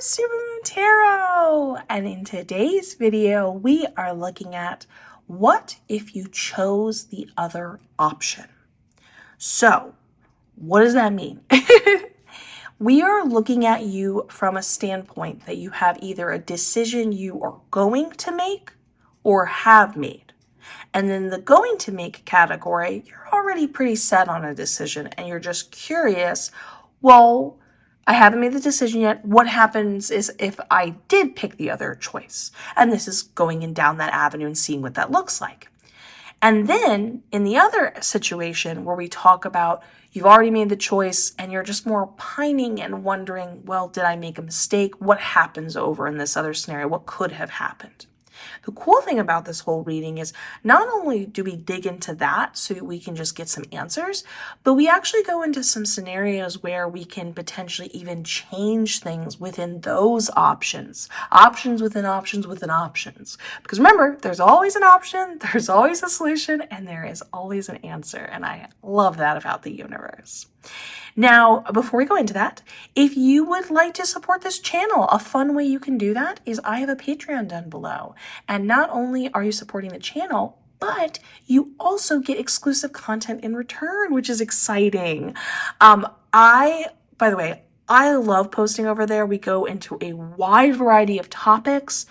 Supermoon Tarot, and in today's video we are looking at what if you chose the other option. So what does that mean? We are looking at you from a standpoint that you have either a decision you are going to make or have made. And then the going to make category, you're already pretty set on a decision and you're just curious, well, I haven't made the decision yet. What happens is if I did pick the other choice? And this is going in down that avenue and seeing what that looks like. And then in the other situation where we talk about you've already made the choice and you're just more pining and wondering, well, did I make a mistake? What happens over in this other scenario? What could have happened? The cool thing about this whole reading is not only do we dig into that so we can just get some answers, but we actually go into some scenarios where we can potentially even change things within those options. Options within options within options. Because remember, there's always an option, there's always a solution, and there is always an answer. And I love that about the universe. Now, before we go into that, if you would like to support this channel, a fun way you can do that is I have a Patreon down below. And not only are you supporting the channel, but you also get exclusive content in return, which is exciting. By the way, I love posting over there. We go into a wide variety of topics,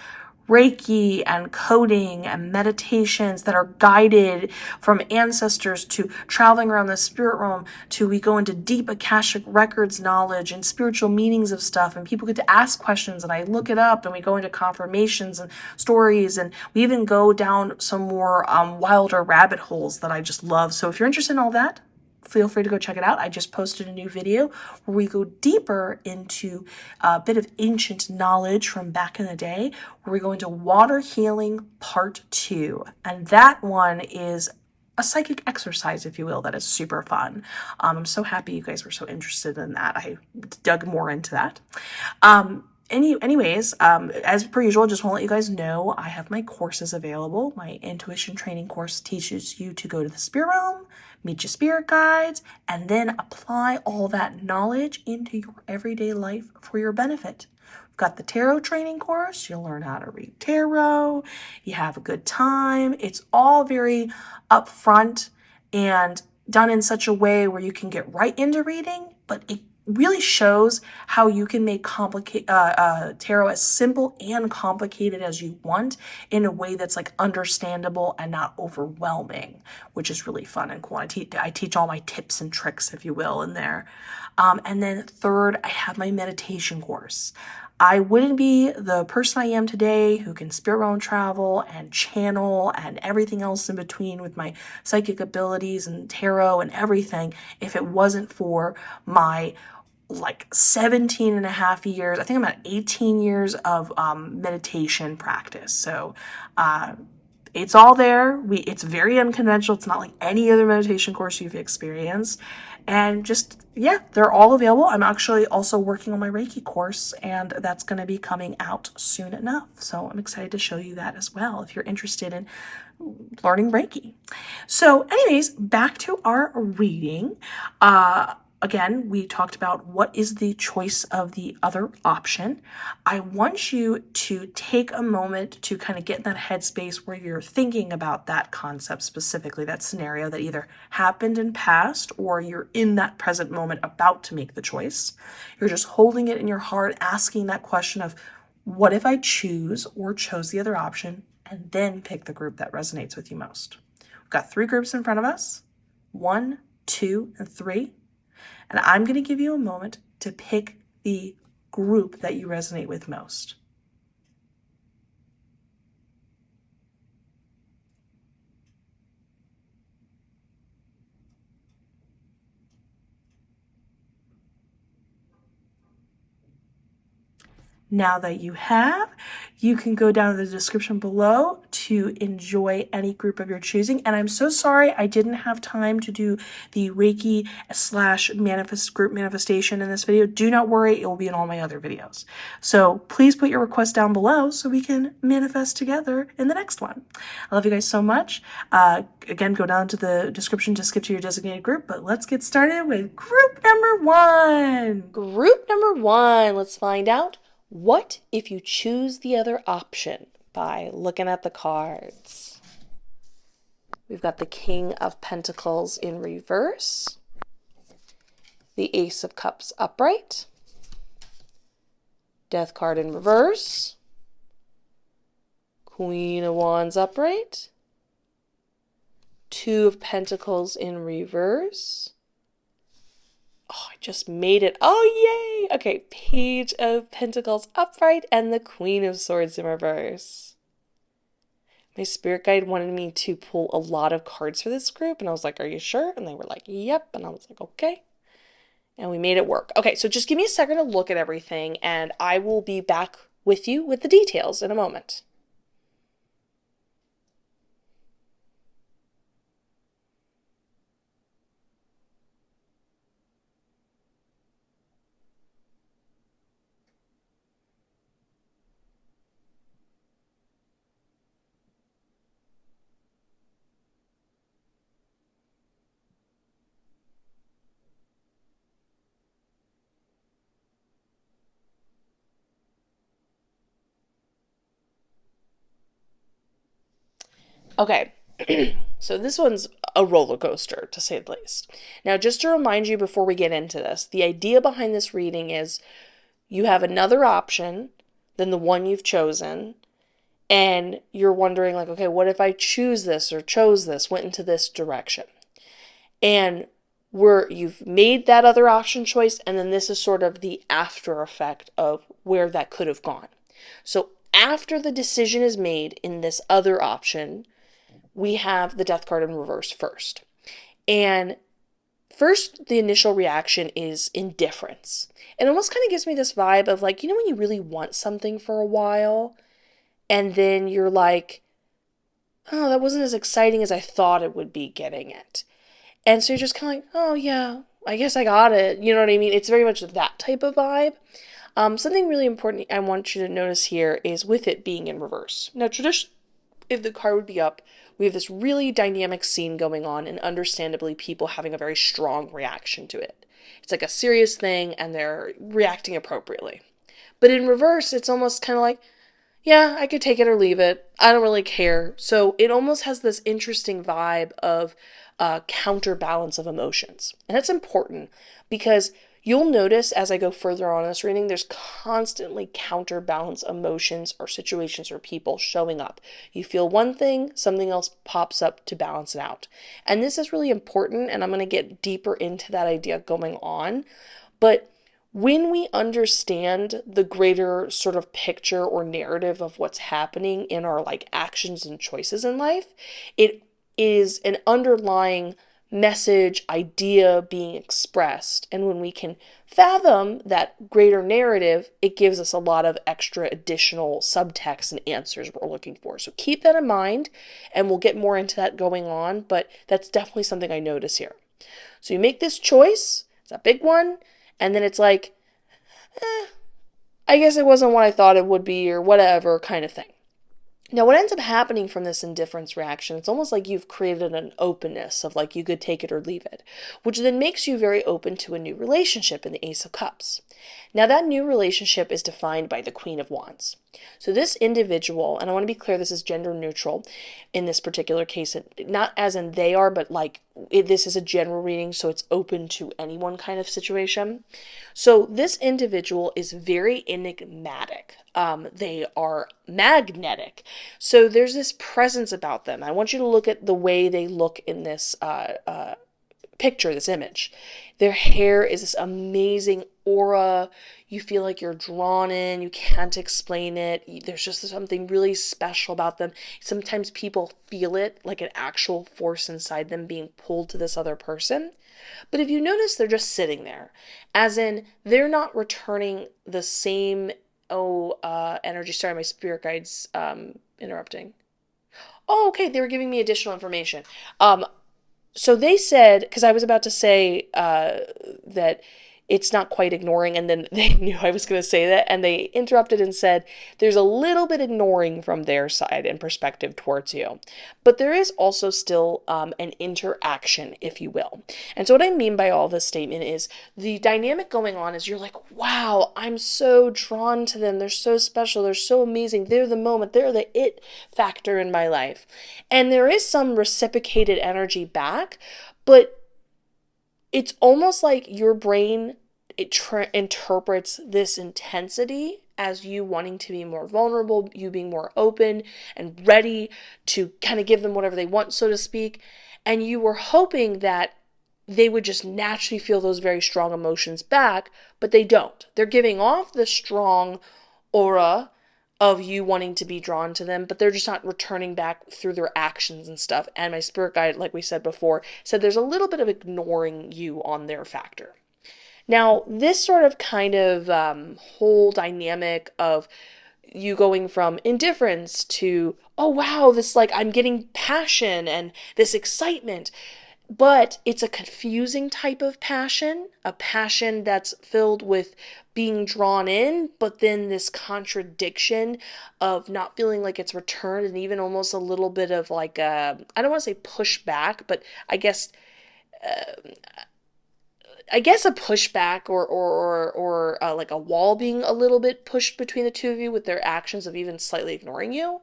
Reiki and coding and meditations that are guided from ancestors to traveling around the spirit realm to we go into deep Akashic records knowledge and spiritual meanings of stuff, and people get to ask questions and I look it up, and we go into confirmations and stories, and we even go down some more wilder rabbit holes that I just love. So if you're interested in all that, feel free to go check it out. I just posted a new video where we go deeper into a bit of ancient knowledge from back in the day, where we go into water healing part 2. And that one is a psychic exercise, if you will, that is super fun. I'm so happy you guys were so interested in that. I dug more into that. Anyways, as per usual, just want to let you guys know I have my courses available. My intuition training course teaches you to go to the spirit realm, meet your spirit guides, and then apply all that knowledge into your everyday life for your benefit. We've got the tarot training course. You'll learn how to read tarot. You have a good time. It's all very upfront and done in such a way where you can get right into reading, but it really shows how you can make tarot as simple and complicated as you want in a way that's like understandable and not overwhelming, which is really fun and cool. I teach all my tips and tricks, if you will, in there. And then third, I have my meditation course. I wouldn't be the person I am today who can spirit realm travel and channel and everything else in between with my psychic abilities and tarot and everything if it wasn't for my 17 and a half years, I think I'm at 18 years of meditation practice. So it's all there. It's very unconventional. It's not like any other meditation course you've experienced. And just, yeah, they're all available. I'm actually also working on my Reiki course, and that's going to be coming out soon enough. So I'm excited to show you that as well if you're interested in learning Reiki. So anyways, back to our reading. Again, we talked about what is the choice of the other option. I want you to take a moment to kind of get in that headspace where you're thinking about that concept specifically, that scenario that either happened in past or you're in that present moment about to make the choice. You're just holding it in your heart, asking that question of, what if I choose or chose the other option, and then pick the group that resonates with you most. We've got 3 groups in front of us, 1, 2, and 3. And I'm going to give you a moment to pick the group that you resonate with most. Now that you have, you can go down to the description below to enjoy any group of your choosing. And I'm so sorry I didn't have time to do the Reiki / group manifestation in this video. Do not worry, it will be in all my other videos. So please put your request down below so we can manifest together in the next one. I love you guys so much. Again, go down to the description to skip to your designated group, but let's get started with group number 1. Group number 1, let's find out, What if you choose the other option by looking at the cards? We've got the King of Pentacles in reverse, the Ace of Cups upright, Death card in reverse, Queen of Wands upright, Two of Pentacles in reverse. Oh, I just made it. Oh, yay! Okay, Page of Pentacles upright and the Queen of Swords in reverse. My spirit guide wanted me to pull a lot of cards for this group, and I was like, are you sure? And they were like, yep. And I was like, okay. And we made it work. Okay, so just give me a second to look at everything, and I will be back with you with the details in a moment. Okay, so this one's a roller coaster, to say the least. Now, just to remind you before we get into this, the idea behind this reading is you have another option than the one you've chosen, and you're wondering, like, okay, what if I choose this or chose this, went into this direction? And you've made that other option choice, and then this is sort of the after effect of where that could have gone. So after the decision is made in this other option, we have the Death card in reverse first. And first, the initial reaction is indifference. It almost kind of gives me this vibe of, like, you know when you really want something for a while, and then you're like, oh, that wasn't as exciting as I thought it would be getting it. And so you're just kind of like, oh yeah, I guess I got it. You know what I mean? It's very much that type of vibe. Something really important I want you to notice here is with it being in reverse. Now, traditionally, if the card would be up, we have this really dynamic scene going on, and understandably people having a very strong reaction to it. It's like a serious thing and they're reacting appropriately. But in reverse, it's almost kind of like, yeah, I could take it or leave it. I don't really care. So it almost has this interesting vibe of counterbalance of emotions. And that's important because you'll notice as I go further on in this reading, there's constantly counterbalance emotions or situations or people showing up. You feel one thing, something else pops up to balance it out. And this is really important, and I'm going to get deeper into that idea going on. But when we understand the greater sort of picture or narrative of what's happening in our like actions and choices in life, it is an underlying message, idea being expressed. And when we can fathom that greater narrative, it gives us a lot of extra additional subtext and answers we're looking for. So keep that in mind, and we'll get more into that going on, but that's definitely something I notice here. So you make this choice, it's a big one, and then it's like, I guess it wasn't what I thought it would be, or whatever kind of thing. Now, what ends up happening from this indifference reaction, it's almost like you've created an openness of like you could take it or leave it, which then makes you very open to a new relationship in the Ace of Cups. Now, that new relationship is defined by the Queen of Wands. So this individual, and I want to be clear, this is gender neutral in this particular case, not as in they are, but like this is a general reading, so it's open to anyone kind of situation. So this individual is very enigmatic. They are magnetic. So there's this presence about them. I want you to look at the way they look in this picture, this image. Their hair is this amazing aura. You feel like you're drawn in. You can't explain it. There's just something really special about them. Sometimes people feel it like an actual force inside them being pulled to this other person. But if you notice, they're just sitting there. As in, they're not returning the same energy. Sorry, my spirit guide's interrupting. Oh, okay, they were giving me additional information. So they said, because I was about to say that it's not quite ignoring. And then they knew I was going to say that, and they interrupted and said, there's a little bit ignoring from their side and perspective towards you. But there is also still an interaction, if you will. And so, what I mean by all this statement is the dynamic going on is you're like, wow, I'm so drawn to them. They're so special. They're so amazing. They're the moment. They're the it factor in my life. And there is some reciprocated energy back, but it's almost like your brain interprets this intensity as you wanting to be more vulnerable, you being more open and ready to kind of give them whatever they want, so to speak. And you were hoping that they would just naturally feel those very strong emotions back, but they don't. They're giving off the strong aura of you wanting to be drawn to them, but they're just not returning back through their actions and stuff. And my spirit guide, like we said before, said there's a little bit of ignoring you on their factor. Now, this sort of kind of whole dynamic of you going from indifference to, oh wow, this like I'm getting passion and this excitement, but it's a confusing type of passion, a passion that's filled with being drawn in, but then this contradiction of not feeling like it's returned, and even almost a little bit of like I don't want to say pushback, but I guess a pushback or like a wall being a little bit pushed between the two of you with their actions of even slightly ignoring you.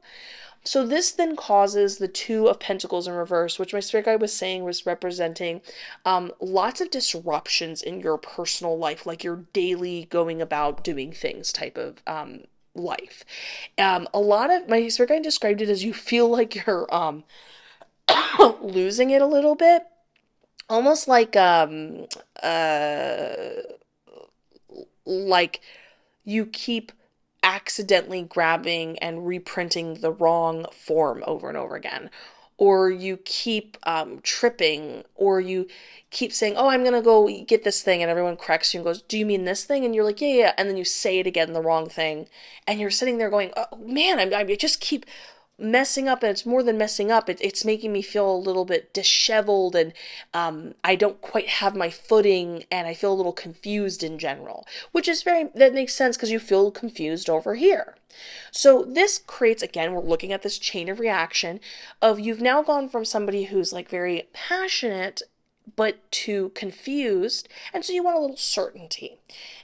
So this then causes the Two of Pentacles in reverse, which my spirit guide was saying was representing lots of disruptions in your personal life, like your daily going about doing things type of life. A lot of my spirit guide described it as you feel like you're losing it a little bit, almost like you keep accidentally grabbing and reprinting the wrong form over and over again, or you keep tripping, or you keep saying, oh, I'm gonna go get this thing, and everyone corrects you and goes, do you mean this thing? And you're like, yeah, yeah, and then you say it again, the wrong thing, and you're sitting there going, oh man, I just keep messing up, and it's more than messing up, it's making me feel a little bit disheveled, and I don't quite have my footing, and I feel a little confused in general, which is that makes sense because you feel confused over here. So this creates, again, we're looking at this chain of reaction of you've now gone from somebody who's like very passionate but too confused, and so you want a little certainty.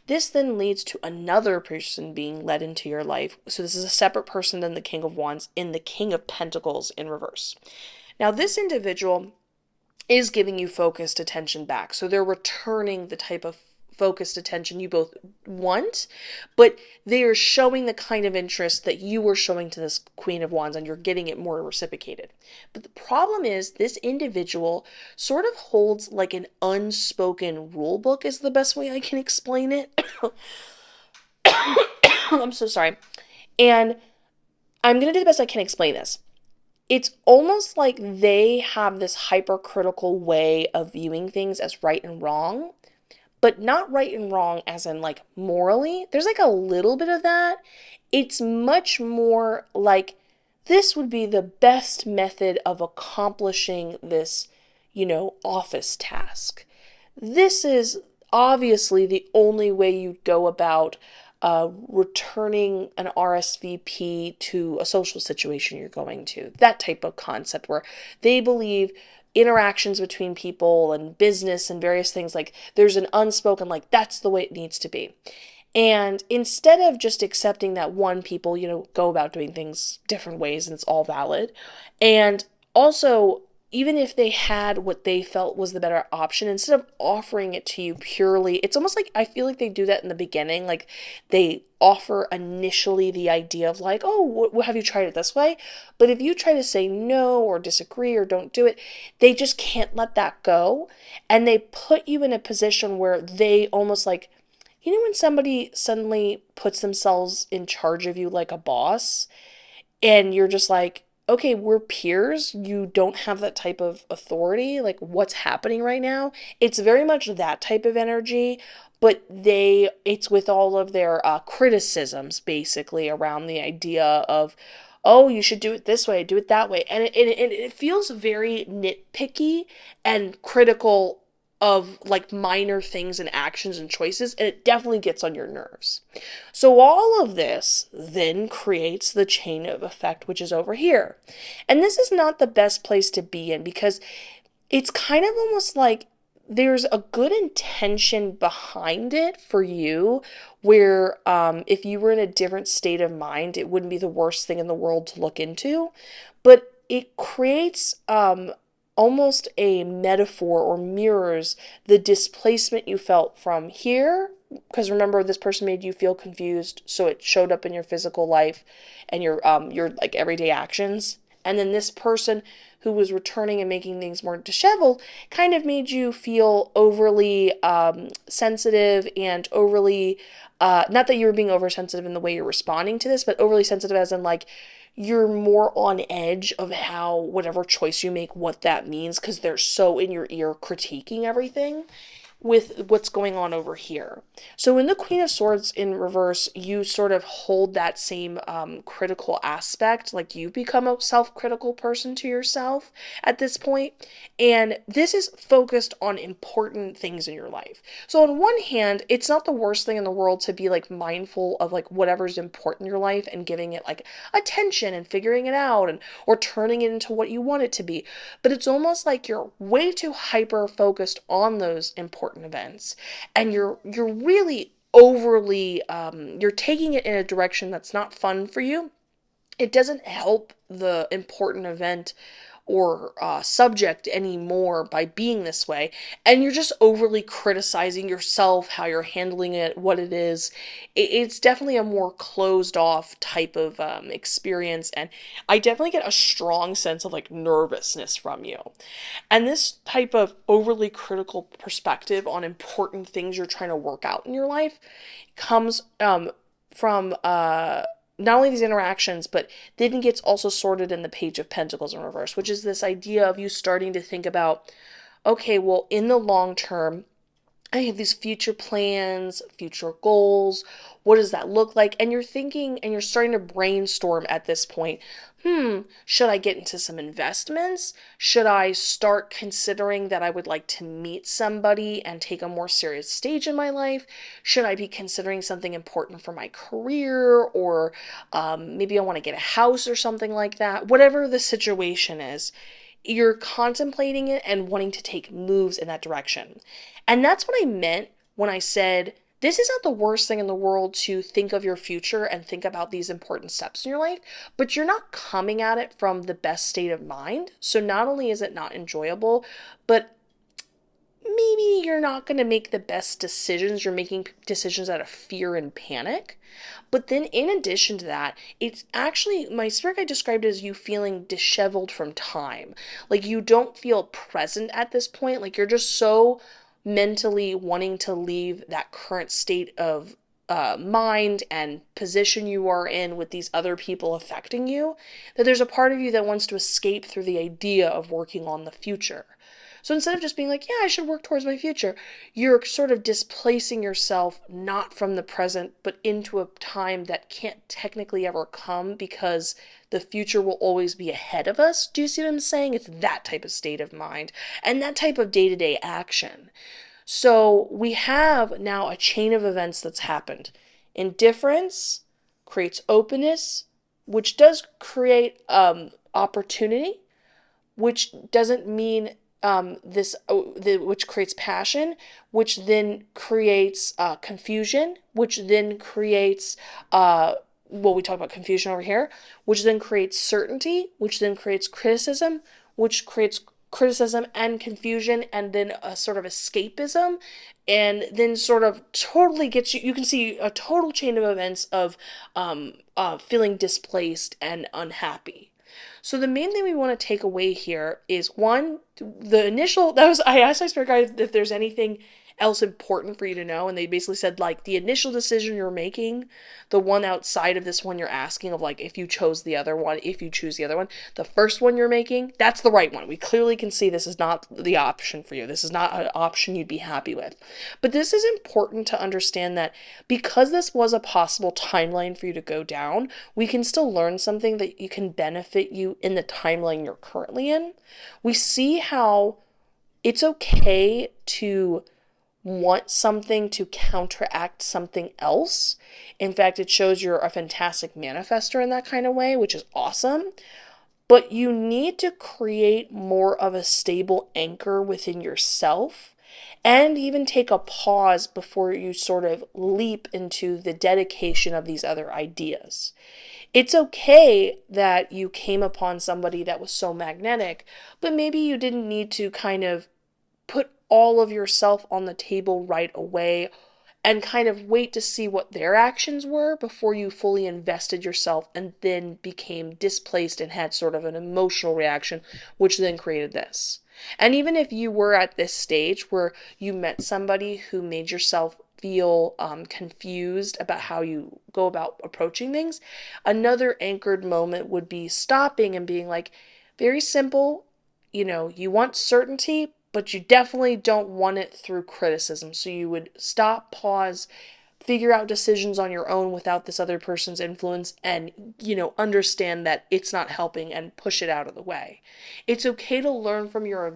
This then leads to another person being led into your life. So this is a separate person than the King of Wands in the King of Pentacles in reverse. Now this individual is giving you focused attention back. So they're returning the type of focused attention you both want, but they are showing the kind of interest that you were showing to this Queen of Wands, and you're getting it more reciprocated. But the problem is this individual sort of holds like an unspoken rule book, is the best way I can explain it. I'm so sorry. And I'm going to do the best I can explain this. It's almost like they have this hypercritical way of viewing things as right and wrong, but not right and wrong as in like morally. There's like a little bit of that. It's much more like this would be the best method of accomplishing this, office task. This is obviously the only way you go about returning an RSVP to a social situation you're going to. That type of concept where they believe interactions between people and business and various things, like there's an unspoken, like that's the way it needs to be. And instead of just accepting that people, go about doing things different ways and it's all valid. And also, even if they had what they felt was the better option, instead of offering it to you purely, it's almost like I feel like they do that in the beginning. Like they offer initially the idea of like, oh, have you tried it this way? But if you try to say no or disagree or don't do it, they just can't let that go. And they put you in a position where they almost like, when somebody suddenly puts themselves in charge of you like a boss, and you're just like, okay, we're peers. You don't have that type of authority. Like, what's happening right now? It's very much that type of energy, but it's with all of their criticisms basically around the idea of, oh, you should do it this way, do it that way. And it feels very nitpicky and critical of like minor things and actions and choices, and it definitely gets on your nerves. So all of this then creates the chain of effect, which is over here. And this is not the best place to be in, because it's kind of almost like there's a good intention behind it for you, where if you were in a different state of mind, it wouldn't be the worst thing in the world to look into. But it creates almost a metaphor, or mirrors the displacement you felt from here, because remember, this person made you feel confused, so it showed up in your physical life and your like everyday actions. And then this person who was returning and making things more disheveled kind of made you feel overly sensitive, and overly not that you were being oversensitive in the way you're responding to this, but overly sensitive as in like you're more on edge of how whatever choice you make, what that means, because they're so in your ear critiquing everything with what's going on over here. So in the Queen of Swords in reverse, you sort of hold that same critical aspect, like you become a self-critical person to yourself at this point. And this is focused on important things in your life. So on one hand, it's not the worst thing in the world to be like mindful of like whatever's important in your life and giving it like attention and figuring it out, and or turning it into what you want it to be. But it's almost like you're way too hyper focused on those important events, and you're really overly you're taking it in a direction that's not fun for you. It doesn't help the important event or subject anymore by being this way, and you're just overly criticizing yourself, how you're handling it, what it is. It's definitely a more closed off type of experience, and I definitely get a strong sense of like nervousness from you. And this type of overly critical perspective on important things you're trying to work out in your life comes from not only these interactions, but then gets also sorted in the Page of Pentacles in reverse, which is this idea of you starting to think about, okay, well, in the long term, I have these future plans, future goals. What does that look like? And you're thinking and you're starting to brainstorm at this point. Should I get into some investments? Should I start considering that I would like to meet somebody and take a more serious stage in my life? Should I be considering something important for my career? Or maybe I want to get a house or something like that. Whatever the situation is, you're contemplating it and wanting to take moves in that direction. And that's what I meant when I said this is not the worst thing in the world to think of your future and think about these important steps in your life, but you're not coming at it from the best state of mind. So not only is it not enjoyable, but maybe you're not going to make the best decisions. You're making decisions out of fear and panic. But then in addition to that, it's actually, my spirit guide described it as you feeling disheveled from time. Like you don't feel present at this point. Like you're just so mentally wanting to leave that current state of mind and position you are in with these other people affecting you, that there's a part of you that wants to escape through the idea of working on the future. So instead of just being like, yeah, I should work towards my future, you're sort of displacing yourself not from the present, but into a time that can't technically ever come because the future will always be ahead of us. Do you see what I'm saying? It's that type of state of mind and that type of day-to-day action. So we have now a chain of events that's happened. Indifference creates openness, which does create opportunity, which doesn't mean which creates passion, which then creates confusion, which then creates we talk about confusion over here, which then creates certainty, which then creates criticism, which creates criticism and confusion, and then a sort of escapism, and then sort of totally gets you can see a total chain of events of feeling displaced and unhappy. So the main thing we want to take away here is one, the initial, that was, I asked my spirit guide if there's anything else important for you to know, and they basically said like the initial decision you're making, the one outside of this one you're asking of like if you chose the other one, if you choose the other one, the first one you're making, that's the right one. We clearly can see this is not the option for you. This is not an option you'd be happy with. But this is important to understand that because this was a possible timeline for you to go down, we can still learn something that you can benefit you in the timeline you're currently in. We see how It's okay to want something to counteract something else. In fact, it shows you're a fantastic manifester in that kind of way, which is awesome. But you need to create more of a stable anchor within yourself and even take a pause before you sort of leap into the dedication of these other ideas. It's okay that you came upon somebody that was so magnetic, but maybe you didn't need to kind of put all of yourself on the table right away and kind of wait to see what their actions were before you fully invested yourself and then became displaced and had sort of an emotional reaction, which then created this. And even if you were at this stage where you met somebody who made yourself feel confused about how you go about approaching things, another anchored moment would be stopping and being like, very simple, you want certainty, but you definitely don't want it through criticism. So you would stop, pause, figure out decisions on your own without this other person's influence and, understand that it's not helping and push it out of the way. It's okay to learn from your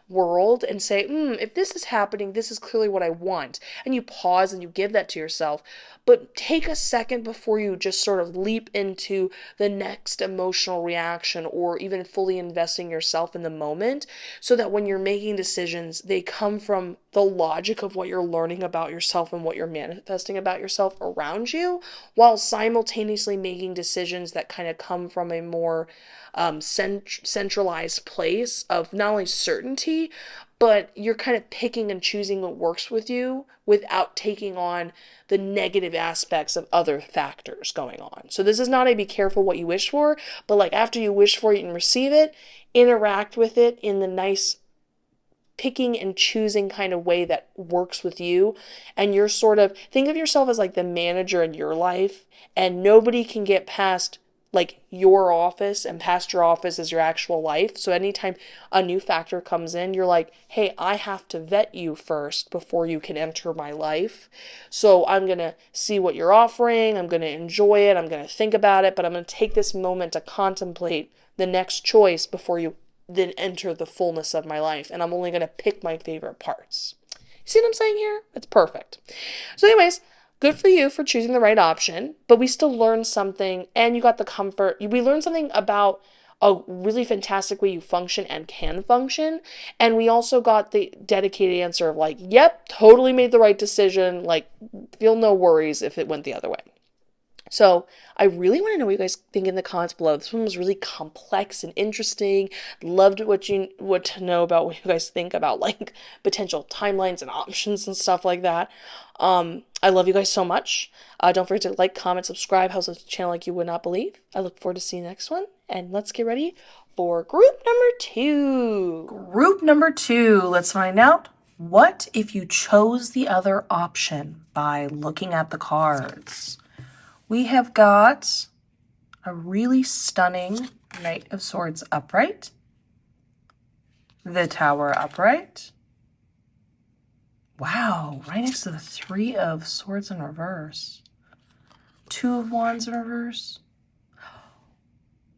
world and say, if this is happening, this is clearly what I want. And you pause and you give that to yourself. But take a second before you just sort of leap into the next emotional reaction or even fully investing yourself in the moment so that when you're making decisions, they come from the logic of what you're learning about yourself and what you're manifesting about yourself around you, while simultaneously making decisions that kind of come from a more centralized place of not only certainty, but you're kind of picking and choosing what works with you without taking on the negative aspects of other factors going on. So this is not a be careful what you wish for, but like after you wish for it and receive it, interact with it in the nice picking and choosing kind of way that works with you. And you're sort of, think of yourself as like the manager in your life, and nobody can get past like your office, and past your office is your actual life. So anytime a new factor comes in, you're like, hey, I have to vet you first before you can enter my life. So I'm going to see what you're offering. I'm going to enjoy it. I'm going to think about it, but I'm going to take this moment to contemplate the next choice before you then enter the fullness of my life. And I'm only going to pick my favorite parts. You see what I'm saying here? It's perfect. So anyways, good for you for choosing the right option, but we still learned something, and you got the comfort. We learned something about a really fantastic way you function and can function. And we also got the dedicated answer of like, yep, totally made the right decision. Like, feel no worries if it went the other way. So I really want to know what you guys think in the comments below. This one was really complex and interesting. Loved what to know about what you guys think about like potential timelines and options and stuff like that. I love you guys so much. Don't forget to like, comment, subscribe. Helps the channel like you would not believe. I look forward to seeing the next one. And let's get ready for group number 2. Group number 2, let's find out what if you chose the other option by looking at the cards. We have got a really stunning Knight of Swords upright, the Tower upright. Wow, right next to the Three of Swords in reverse. Two of Wands in reverse.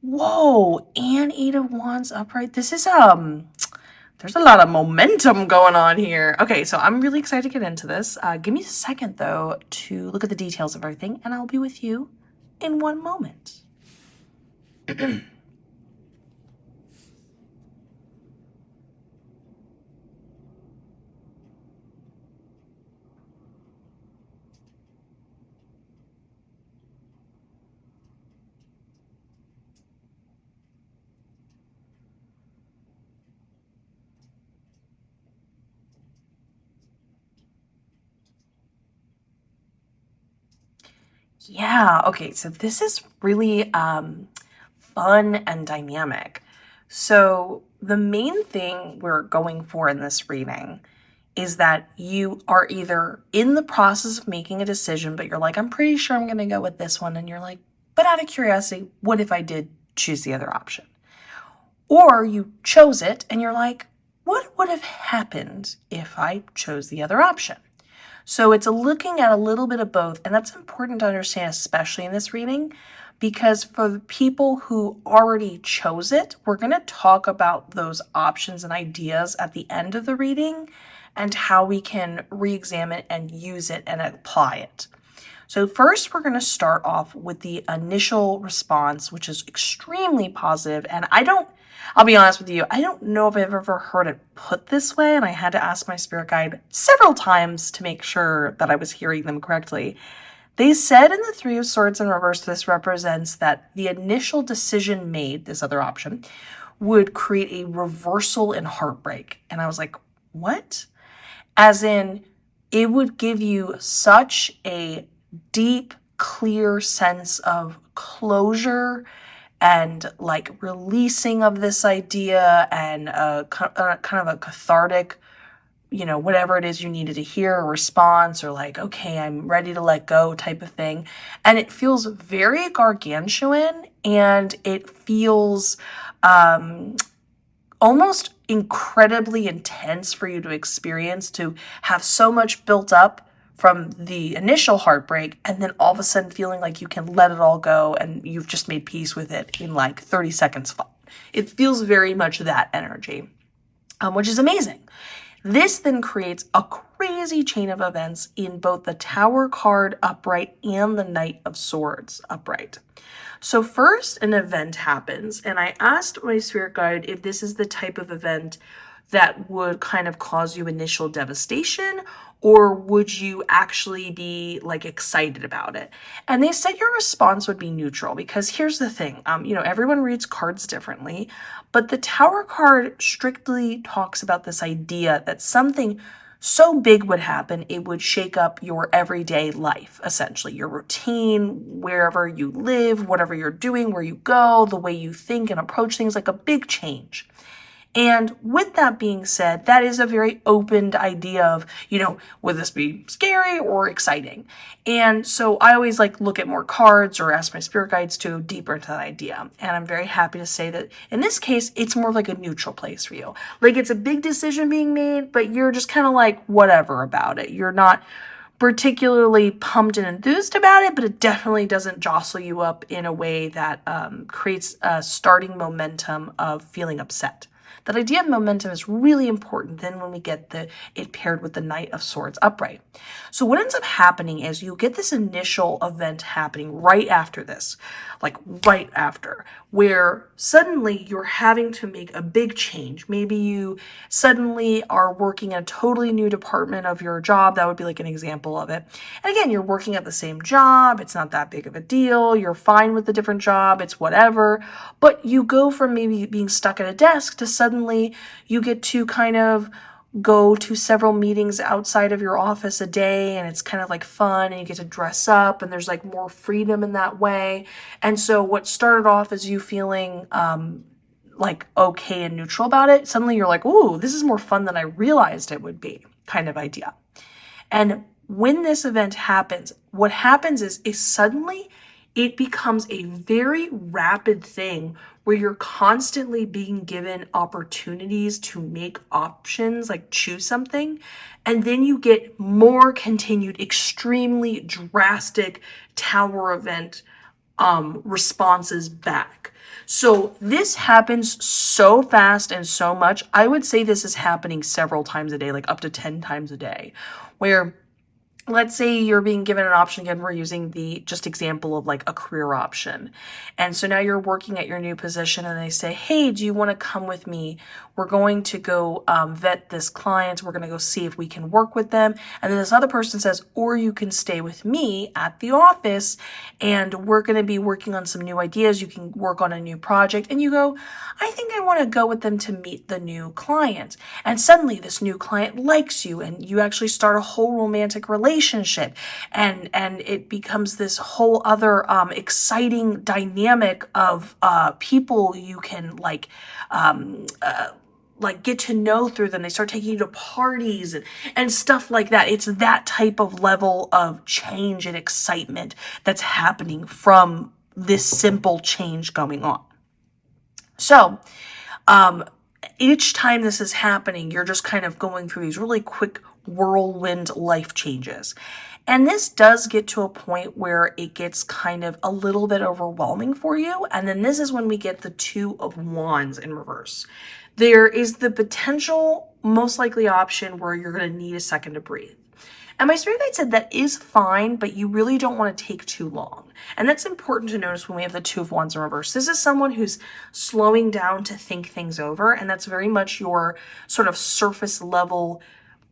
Whoa, and Eight of Wands upright. This is, there's a lot of momentum going on here. Okay, so I'm really excited to get into this. Give me a second, though, to look at the details of everything, and I'll be with you in one moment. Yeah, okay, so this is really fun and dynamic. So the main thing we're going for in this reading is that you are either in the process of making a decision, but you're like, I'm pretty sure I'm going to go with this one. And you're like, but out of curiosity, what if I did choose the other option? Or you chose it and you're like, what would have happened if I chose the other option? So it's looking at a little bit of both, and that's important to understand, especially in this reading, because for the people who already chose it, we're going to talk about those options and ideas at the end of the reading and how we can re-examine and use it and apply it. So first, we're going to start off with the initial response, which is extremely positive. And I'll be honest with you, I don't know if I've ever heard it put this way, and I had to ask my spirit guide several times to make sure that I was hearing them correctly. They said in the Three of Swords in reverse, this represents that the initial decision made, this other option, would create a reversal in heartbreak. And I was like, what? As in, it would give you such a deep, clear sense of closure and like releasing of this idea and kind of a cathartic, whatever it is you needed to hear, a response, or like, okay, I'm ready to let go type of thing. And it feels very gargantuan, and it feels almost incredibly intense for you to experience, to have so much built up from the initial heartbreak and then all of a sudden feeling like you can let it all go and you've just made peace with it in like 30 seconds flat. It feels very much that energy, which is amazing. This then creates a crazy chain of events in both the Tower card upright and the Knight of Swords upright. So first, an event happens, and I asked my spirit guide if this is the type of event that would kind of cause you initial devastation, or would you actually be like excited about it? And they said your response would be neutral, because here's the thing, everyone reads cards differently, but the Tower card strictly talks about this idea that something so big would happen, it would shake up your everyday life, essentially, your routine, wherever you live, whatever you're doing, where you go, the way you think and approach things, like a big change. And with that being said, that is a very opened idea of, would this be scary or exciting? And so I always like look at more cards or ask my spirit guides to go deeper into that idea. And I'm very happy to say that in this case, it's more like a neutral place for you. Like it's a big decision being made, but you're just kind of like whatever about it. You're not particularly pumped and enthused about it, but it definitely doesn't jostle you up in a way that creates a starting momentum of feeling upset. That idea of momentum is really important then when we get it paired with the Knight of Swords upright. So what ends up happening is you get this initial event happening right after this, like right after, where suddenly you're having to make a big change. Maybe you suddenly are working in a totally new department of your job. That would be like an example of it. And again, you're working at the same job. It's not that big of a deal. You're fine with the different job. It's whatever. But you go from maybe being stuck at a desk to suddenly you get to kind of go to several meetings outside of your office a day, and it's kind of like fun, and you get to dress up, and there's like more freedom in that way. And so what started off as you feeling like okay and neutral about it, suddenly you're like, ooh, this is more fun than I realized it would be, kind of idea. And when this event happens, what happens is suddenly it becomes a very rapid thing where you're constantly being given opportunities to make options, like choose something, and then you get more continued, extremely drastic Tower event responses back. So this happens so fast and so much. I would say this is happening several times a day, like up to 10 times a day, where let's say you're being given an option. Again, we're using the just example of like a career option. And so now you're working at your new position and they say, hey, do you want to come with me? We're going to go vet this client. We're going to go see if we can work with them. And then this other person says, or you can stay with me at the office and we're going to be working on some new ideas. You can work on a new project. And you go, I think I want to go with them to meet the new client. And suddenly this new client likes you and you actually start a whole romantic relationship, and it becomes this whole other exciting dynamic of people you can like get to know through them. They start taking you to parties and stuff like that. It's that type of level of change and excitement that's happening from this simple change going on. So each time this is happening, you're just kind of going through these really quick whirlwind life changes. And this does get to a point where it gets kind of a little bit overwhelming for you. And then this is when we get the Two of Wands in reverse. There is the potential, most likely option where you're going to need a second to breathe. And my spirit guide said that is fine, but you really don't want to take too long. And that's important to notice when we have the Two of Wands in reverse. This is someone who's slowing down to think things over, and that's very much your sort of surface level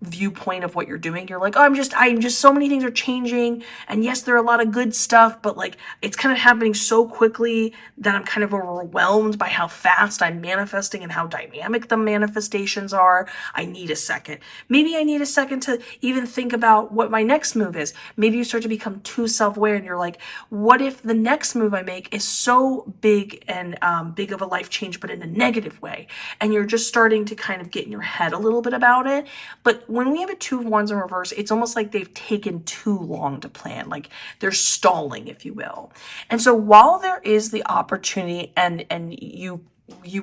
viewpoint of what you're doing. You're like, oh, I'm just so many things are changing, and yes, there are a lot of good stuff, but like it's kind of happening so quickly that I'm kind of overwhelmed by how fast I'm manifesting and how dynamic the manifestations are. I need a second. Maybe I need a second to even think about what my next move is. Maybe you start to become too self-aware and you're like, what if the next move I make is so big and big of a life change, but in a negative way? And you're just starting to kind of get in your head a little bit about it. But when we have a Two of Wands in reverse, it's almost like they've taken too long to plan, like they're stalling, if you will. And so while there is the opportunity and you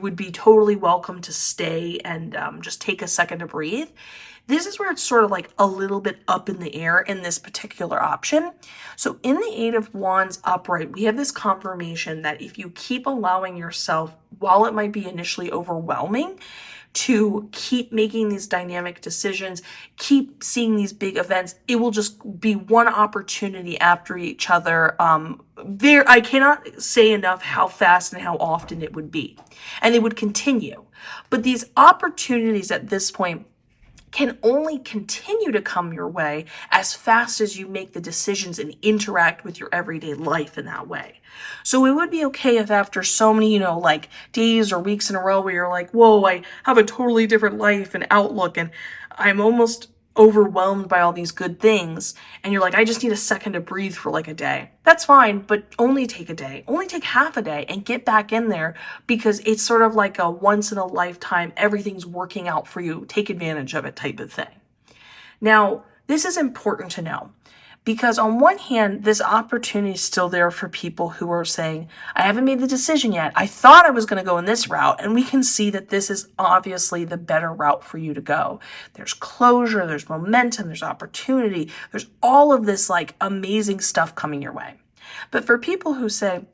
would be totally welcome to stay and just take a second to breathe, this is where it's sort of like a little bit up in the air in this particular option. So in the Eight of Wands upright, we have this confirmation that if you keep allowing yourself, while it might be initially overwhelming, to keep making these dynamic decisions, keep seeing these big events, it will just be one opportunity after each other. I cannot say enough how fast and how often it would be. And they would continue. But these opportunities at this point can only continue to come your way as fast as you make the decisions and interact with your everyday life in that way. So it would be okay if after so many, like days or weeks in a row where you're like, whoa, I have a totally different life and outlook and I'm almost overwhelmed by all these good things, and you're like, I just need a second to breathe for like a day. That's fine, but only take a day, only take half a day and get back in there, because it's sort of like a once in a lifetime, everything's working out for you, take advantage of it type of thing. Now, this is important to know, because on one hand, this opportunity is still there for people who are saying, I haven't made the decision yet. I thought I was going to go in this route. And we can see that this is obviously the better route for you to go. There's closure, there's momentum, there's opportunity, there's all of this like amazing stuff coming your way. But for people who say,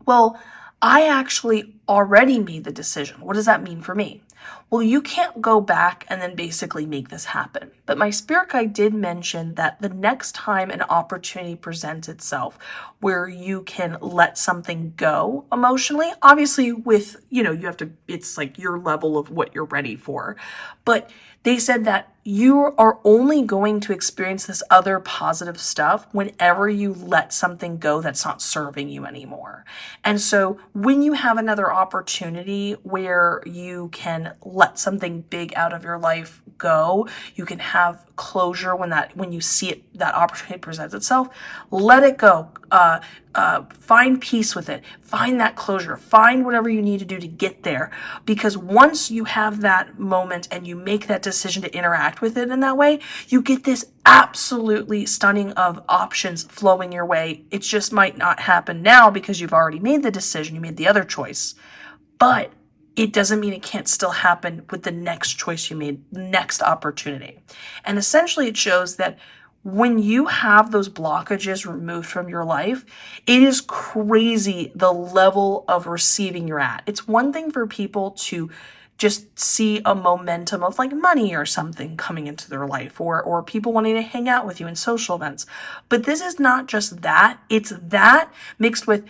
well, I actually already made the decision. What does that mean for me? Well, you can't go back and then basically make this happen. But my spirit guide did mention that the next time an opportunity presents itself where you can let something go emotionally, obviously with, you have to, it's like your level of what you're ready for. But they said that you are only going to experience this other positive stuff whenever you let something go that's not serving you anymore. And so when you have another opportunity where you can let something big out of your life go, you can have closure when you see it, that opportunity presents itself, let it go. Find peace with it. Find that closure. Find whatever you need to do to get there. Because once you have that moment and you make that decision to interact with it in that way, you get this absolutely stunning of options flowing your way. It just might not happen now because you've already made the decision. You made the other choice. But it doesn't mean it can't still happen with the next choice you made, next opportunity. And essentially it shows that when you have those blockages removed from your life, it is crazy the level of receiving you're at. It's one thing for people to just see a momentum of like money or something coming into their life, or people wanting to hang out with you in social events. But this is not just that. It's that mixed with,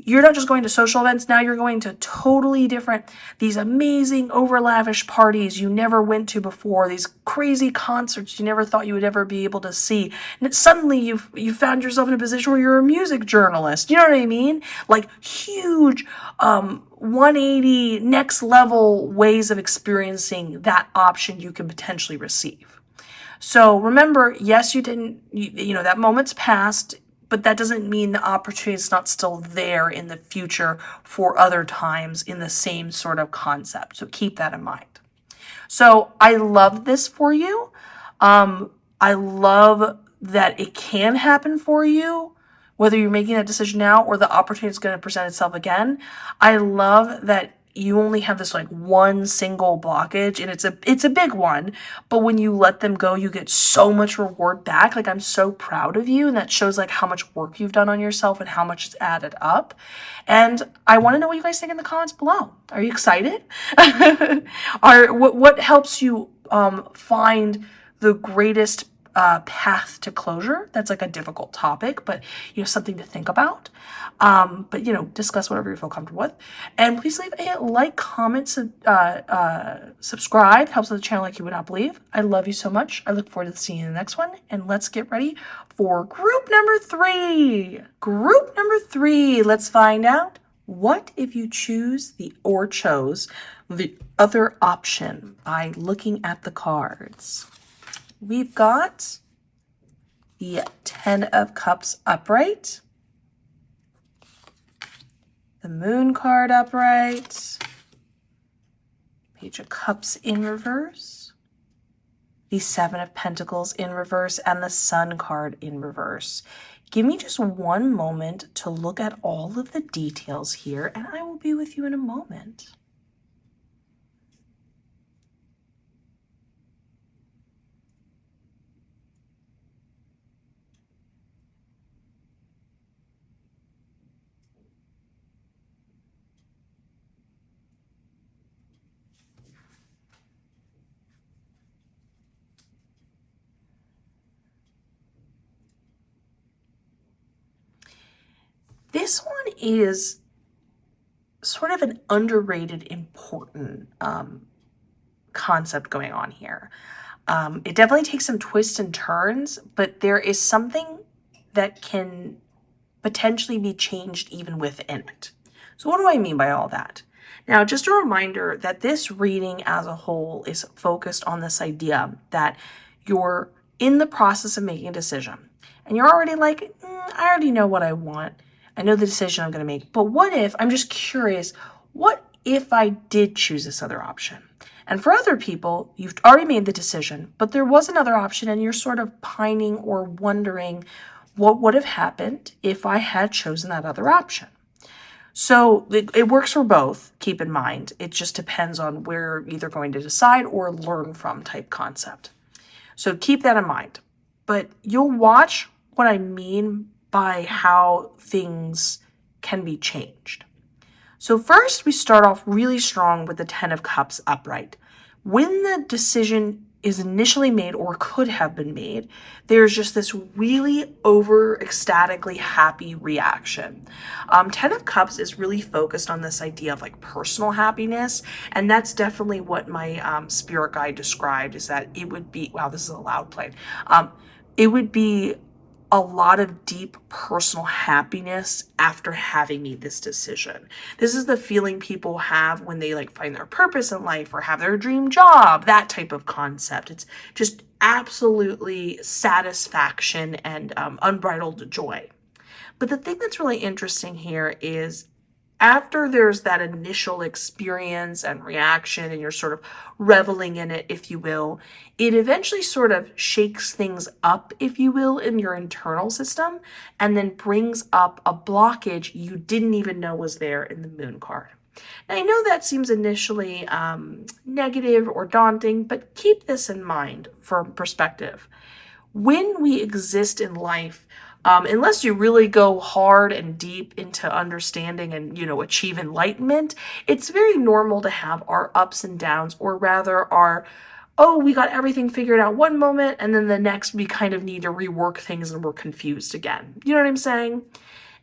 you're not just going to social events, now you're going to totally different, these amazing over lavish parties you never went to before, these crazy concerts you never thought you would ever be able to see. And suddenly you found yourself in a position where you're a music journalist. You know what I mean? Like huge 180 next level ways of experiencing that option you can potentially receive. So remember, yes, you didn't, that moment's passed, but that doesn't mean the opportunity is not still there in the future for other times in the same sort of concept. So keep that in mind. So I love this for you. I love that it can happen for you, whether you're making that decision now or the opportunity is going to present itself again. I love that you only have this like one single blockage, and it's a big one, but when you let them go, you get so much reward back. Like, I'm so proud of you, and that shows like how much work you've done on yourself and how much it's added up. And I want to know what you guys think in the comments below. Are you excited? What helps you find the greatest path to closure? That's like a difficult topic, but something to think about. But discuss whatever you feel comfortable with. And please leave a like, comment, subscribe. Helps with the channel like you would not believe. I love you so much. I look forward to seeing you in the next one. And let's get ready for group number 3. Group number 3. Let's find out, what if you chose the other option by looking at the cards. We've got the 10 of Cups upright, the Moon card upright, Page of Cups in reverse, the 7 of Pentacles in reverse, and the Sun card in reverse. Give me just one moment to look at all of the details here, and I will be with you in a moment. This one is sort of an underrated, important concept going on here. It definitely takes some twists and turns, but there is something that can potentially be changed even within it. So what do I mean by all that? Now, just a reminder that this reading as a whole is focused on this idea that you're in the process of making a decision, and you're already like, I already know what I want. I know the decision I'm going to make, but what if, I'm just curious, what if I did choose this other option? And for other people, you've already made the decision, but there was another option, and you're sort of pining or wondering what would have happened if I had chosen that other option. So it works for both, keep in mind. It just depends on where you're either going to decide or learn from type concept. So keep that in mind. But you'll watch what I mean by how things can be changed. So first, we start off really strong with the 10 of Cups upright. When the decision is initially made, or could have been made, there's just this really over ecstatically happy reaction. 10 of Cups is really focused on this idea of like personal happiness, and that's definitely what my spirit guide described, is that it would be, wow, this is a loud plane. It would be a lot of deep personal happiness after having made this decision. This is the feeling people have when they like find their purpose in life or have their dream job, that type of concept. It's just absolutely satisfaction and unbridled joy. But the thing that's really interesting here is, after there's that initial experience and reaction and you're sort of reveling in it, if you will, it eventually sort of shakes things up, if you will, in your internal system, and then brings up a blockage you didn't even know was there in the Moon card. Now, I know that seems initially negative or daunting, but keep this in mind for perspective. When we exist in life, unless you really go hard and deep into understanding and, achieve enlightenment, it's very normal to have our ups and downs, or rather our, oh, we got everything figured out one moment, and then the next we kind of need to rework things and we're confused again. You know what I'm saying?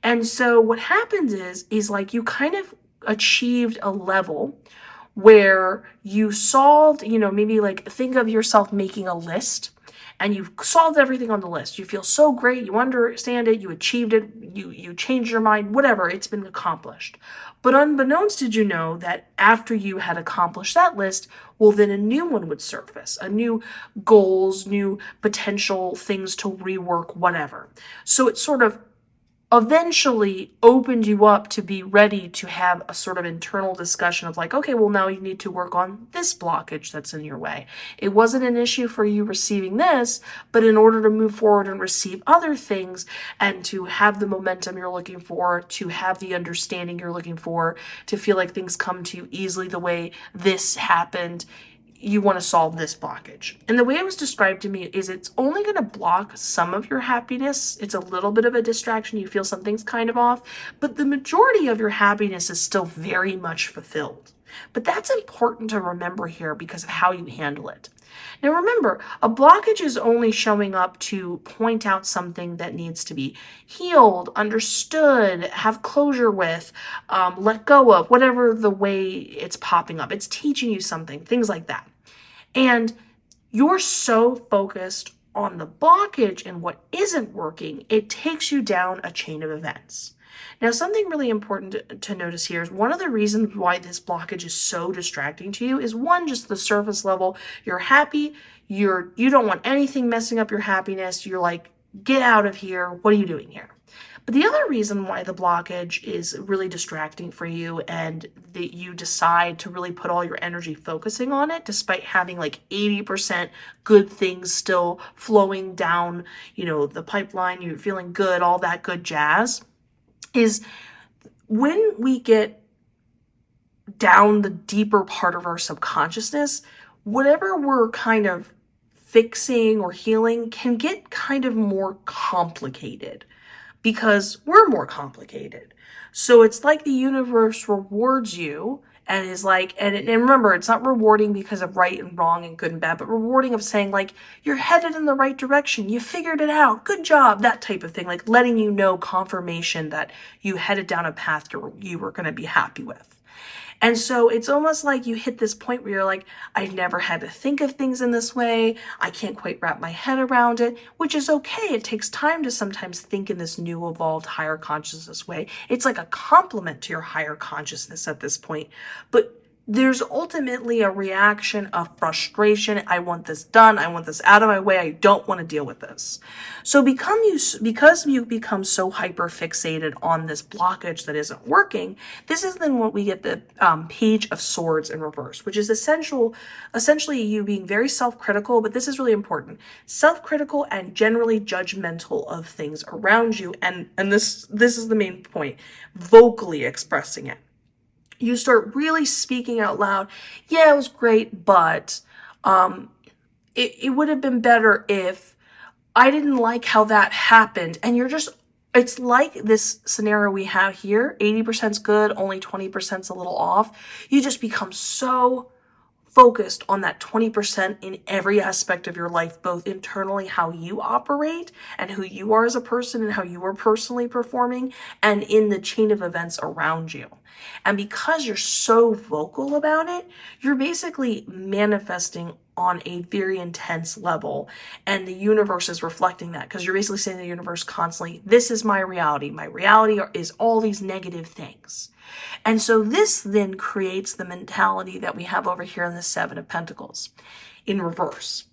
And so what happens is like you kind of achieved a level where you solved, maybe like think of yourself making a list, and you've solved everything on the list. You feel so great, you understand it, you achieved it, you changed your mind, whatever, it's been accomplished. But unbeknownst did you know that after you had accomplished that list, well, then a new one would surface, a new goals, new potential things to rework, whatever. So it sort of eventually opened you up to be ready to have a sort of internal discussion of like, okay, well, now you need to work on this blockage that's in your way. It wasn't an issue for you receiving this, but in order to move forward and receive other things and to have the momentum you're looking for, to have the understanding you're looking for, to feel like things come to you easily the way this happened, you want to solve this blockage. And the way it was described to me is it's only going to block some of your happiness. It's a little bit of a distraction. You feel something's kind of off, but the majority of your happiness is still very much fulfilled. But that's important to remember here because of how you handle it. Now remember, a blockage is only showing up to point out something that needs to be healed, understood, have closure with, let go of, whatever the way it's popping up. It's teaching you something, things like that. And you're so focused on the blockage and what isn't working, it takes you down a chain of events. Now, something really important to notice here is one of the reasons why this blockage is so distracting to you is one, just the surface level. You're happy, you don't want anything messing up your happiness. You're like, get out of here. What are you doing here? But the other reason why the blockage is really distracting for you and that you decide to really put all your energy focusing on it, despite having like 80% good things still flowing down, the pipeline, you're feeling good, all that good jazz, is when we get down the deeper part of our subconsciousness, whatever we're kind of fixing or healing can get kind of more complicated because we're more complicated. So it's like the universe rewards you and is like, and remember, it's not rewarding because of right and wrong and good and bad, but rewarding of saying like, you're headed in the right direction. You figured it out. Good job. That type of thing, like letting you know confirmation that you headed down a path you were going to be happy with. And so it's almost like you hit this point where you're like, I've never had to think of things in this way. I can't quite wrap my head around it, which is okay. It takes time to sometimes think in this new evolved higher consciousness way. It's like a compliment to your higher consciousness at this point. But there's ultimately a reaction of frustration. I want this done. I want this out of my way. I don't want to deal with this. So because you become so hyper fixated on this blockage that isn't working, this is then what we get the Page of Swords in reverse, which is essentially you being very self-critical, but this is really important. Self-critical and generally judgmental of things around you. And this is the main point, vocally expressing it. You start really speaking out loud. Yeah, it was great, but it would have been better if I didn't like how that happened. And it's like this scenario we have here, 80%'s good, only 20%'s a little off. You just become so focused on that 20% in every aspect of your life, both internally, how you operate and who you are as a person and how you are personally performing, and in the chain of events around you. And because you're so vocal about it, you're basically manifesting on a very intense level, and the universe is reflecting that because you're basically saying to the universe constantly, this is my reality. My reality is all these negative things. And so this then creates the mentality that we have over here in the Seven of Pentacles in reverse.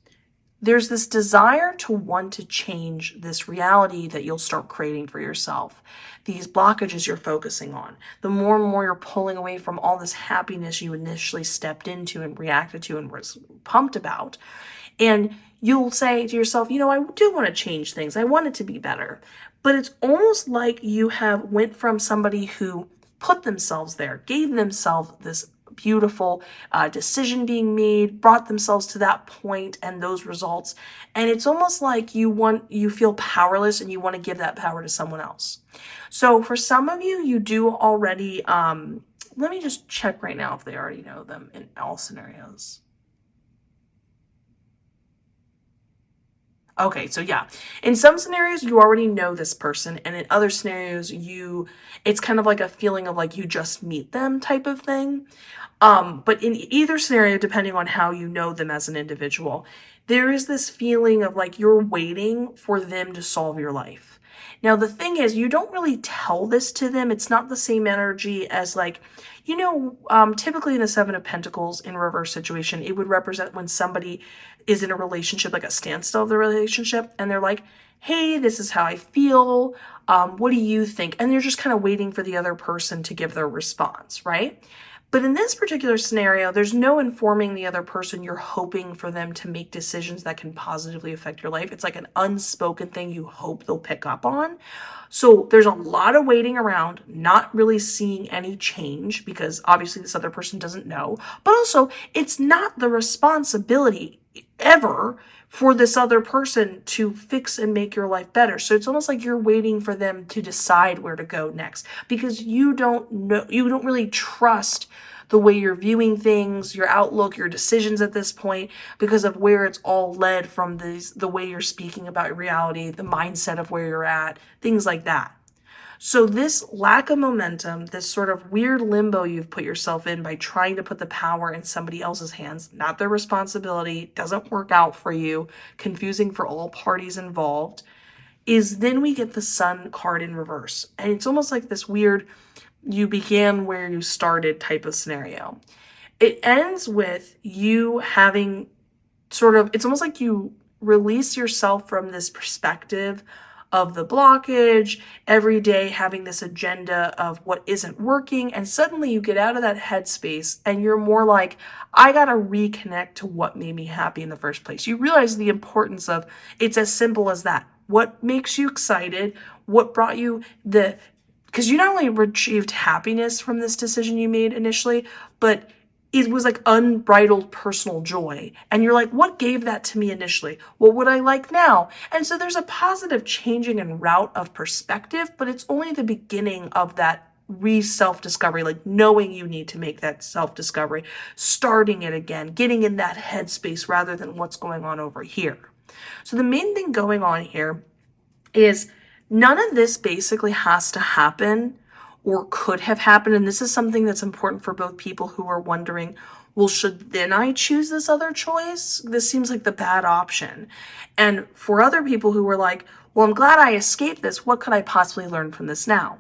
There's this desire to want to change this reality that you'll start creating for yourself. These blockages you're focusing on. The more and more you're pulling away from all this happiness you initially stepped into and reacted to and was pumped about. And you'll say to yourself, I do want to change things. I want it to be better. But it's almost like you have went from somebody who put themselves there, gave themselves this beautiful decision being made, brought themselves to that point and those results. And it's almost like you feel powerless and you want to give that power to someone else. So for some of you, you do already, let me just check right now if they already know them in all scenarios. Okay, so yeah, in some scenarios, you already know this person, and in other scenarios, it's kind of like a feeling of like you just meet them type of thing. But in either scenario, depending on how you know them as an individual, there is this feeling of like you're waiting for them to solve your life. Now, the thing is, you don't really tell this to them. It's not the same energy as like, typically in the Seven of Pentacles in reverse situation, it would represent when somebody is in a relationship, like a standstill of the relationship, and they're like, hey, this is how I feel. What do you think? And you're just kind of waiting for the other person to give their response, right? But in this particular scenario, there's no informing the other person. You're hoping for them to make decisions that can positively affect your life. It's like an unspoken thing you hope they'll pick up on. So there's a lot of waiting around, not really seeing any change because obviously this other person doesn't know. But also, it's not the responsibility ever for this other person to fix and make your life better. So it's almost like you're waiting for them to decide where to go next because you don't know, you don't really trust the way you're viewing things, your outlook, your decisions at this point, because of where it's all led from the way you're speaking about reality, the mindset of where you're at, things like that. So this lack of momentum, this sort of weird limbo you've put yourself in by trying to put the power in somebody else's hands, not their responsibility, doesn't work out for you, confusing for all parties involved, is then we get the Sun card in reverse. And it's almost like this weird you began where you started type of scenario. It ends with you having sort of, it's almost like you release yourself from this perspective of the blockage, every day having this agenda of what isn't working, and suddenly you get out of that headspace and you're more like, I gotta reconnect to what made me happy in the first place. You realize the importance of it's as simple as that. What makes you excited? What brought you the because you not only achieved happiness from this decision you made initially, but it was like unbridled personal joy. And you're like, what gave that to me initially? What would I like now? And so there's a positive changing in route of perspective, but it's only the beginning of that self-discovery, like knowing you need to make that self-discovery, starting it again, getting in that headspace rather than what's going on over here. So the main thing going on here is none of this basically has to happen or could have happened. And this is something that's important for both people who are wondering, well, should then I choose this other choice? This seems like the bad option. And for other people who were like, well, I'm glad I escaped this. What could I possibly learn from this now?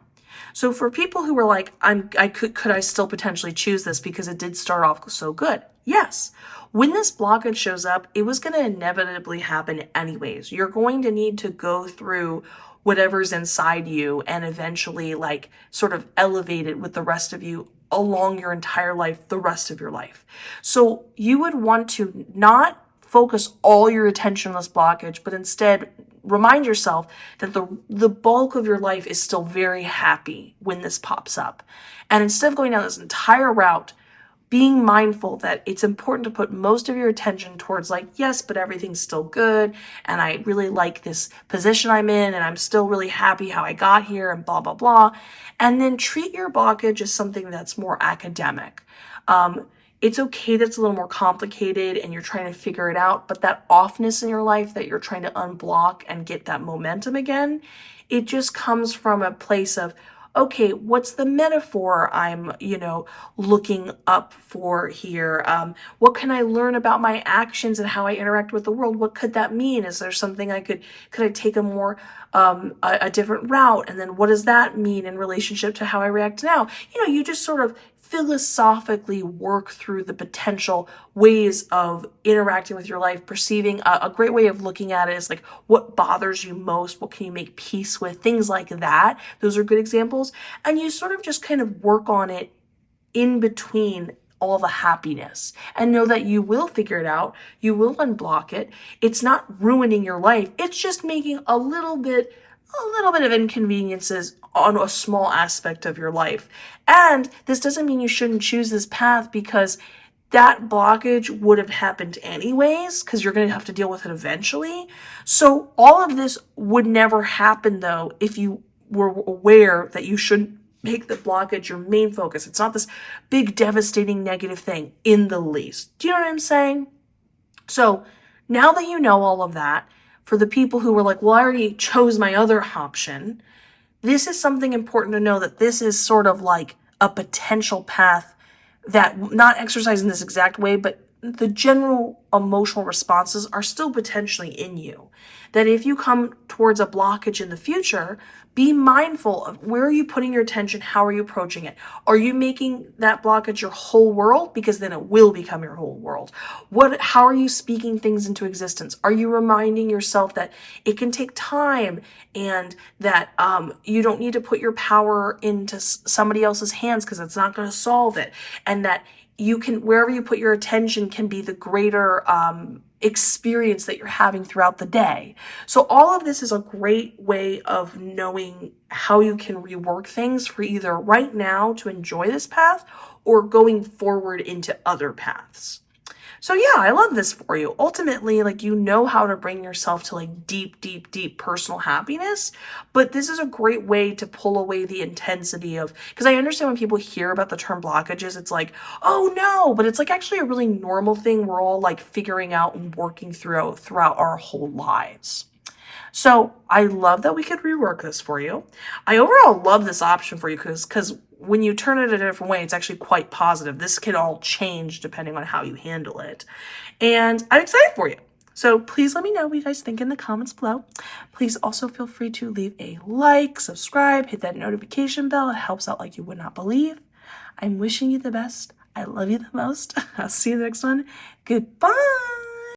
So for people who were like, could I still potentially choose this because it did start off so good? Yes. When this blockage shows up, it was going to inevitably happen anyways. You're going to need to go through whatever's inside you and eventually like sort of elevate it with the rest of you along your entire life, the rest of your life. So you would want to not focus all your attention on this blockage, but instead remind yourself that the bulk of your life is still very happy when this pops up. And instead of going down this entire route, being mindful that it's important to put most of your attention towards like, yes, but everything's still good. And I really like this position I'm in and I'm still really happy how I got here and blah, blah, blah. And then treat your blockage as something that's more academic. It's okay that it's a little more complicated and you're trying to figure it out, but that offness in your life that you're trying to unblock and get that momentum again, it just comes from a place of, okay, what's the metaphor I'm, looking up for here? What can I learn about my actions and how I interact with the world? What could that mean? Is there something could I take a more, a different route? And then what does that mean in relationship to how I react now? You just sort of philosophically work through the potential ways of interacting with your life, perceiving a great way of looking at it is like what bothers you most, what can you make peace with, things like that. Those are good examples. And you sort of just kind of work on it in between all the happiness and know that you will figure it out. You will unblock it. It's not ruining your life. It's just making a little bit of inconveniences on a small aspect of your life. And this doesn't mean you shouldn't choose this path because that blockage would have happened anyways because you're going to have to deal with it eventually. So all of this would never happen though if you were aware that you shouldn't make the blockage your main focus. It's not this big devastating negative thing in the least. Do you know what I'm saying? So now that you know all of that, for the people who were like, well, I already chose my other option, this is something important to know that this is sort of like a potential path that not exercised in this exact way, but the general emotional responses are still potentially in you. That if you come towards a blockage in the future, be mindful of where are you putting your attention, how are you approaching it? Are you making that blockage your whole world? Because then it will become your whole world. How are you speaking things into existence? Are you reminding yourself that it can take time and that you don't need to put your power into somebody else's hands because it's not going to solve it, and that you can, wherever you put your attention can be the greater experience that you're having throughout the day. So all of this is a great way of knowing how you can rework things for either right now to enjoy this path or going forward into other paths. So yeah, I love this for you. Ultimately, like, you know how to bring yourself to like deep, deep, deep personal happiness, but this is a great way to pull away the intensity of, because I understand when people hear about the term blockages, it's like, oh no, but it's like actually a really normal thing we're all like figuring out and working throughout our whole lives. So I love that we could rework this for you. I overall love this option for you because when you turn it a different way, it's actually quite positive. This can all change depending on how you handle it. And I'm excited for you. So please let me know what you guys think in the comments below. Please also feel free to leave a like, subscribe, hit that notification bell. It helps out like you would not believe. I'm wishing you the best. I love you the most. I'll see you in the next one. Goodbye.